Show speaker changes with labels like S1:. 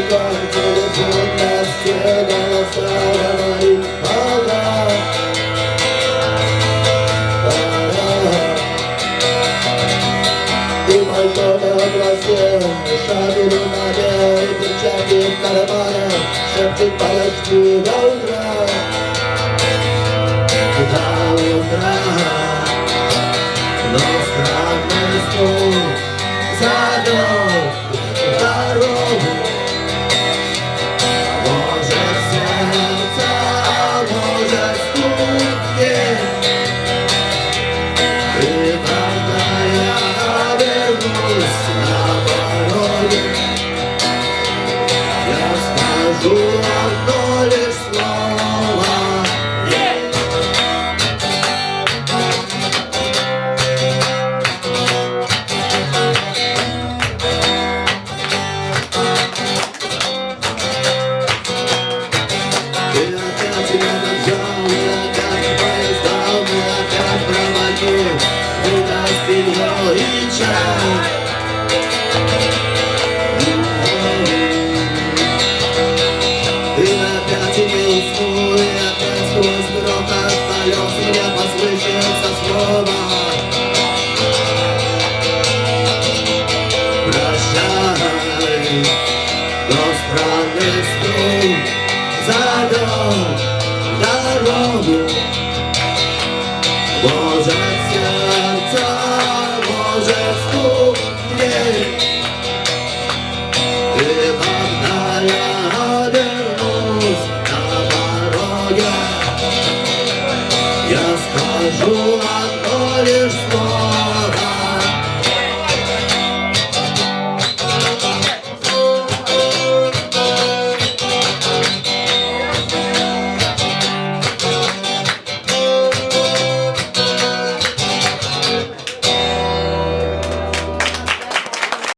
S1: телефон на стене говорит пора. И пальто на глазе, шагали на белой перчатки в кармане, шепчет подожди до утра. До утра, но странный стук задал дорогу. Может сердце, а может стукнет. И когда я вернусь на пороге, я скажу одно лишь слово. И опять я нажал, и опять поездал, и опять проводил, и гостинье, и чай. И опять и не усну, и опять сквозь грохот колес мне послышится слово. Прощай, но странный стук задал дорогу. Может сердце, может стукнет. И когда я вернусь на пороге, я скажу одно лишь слово.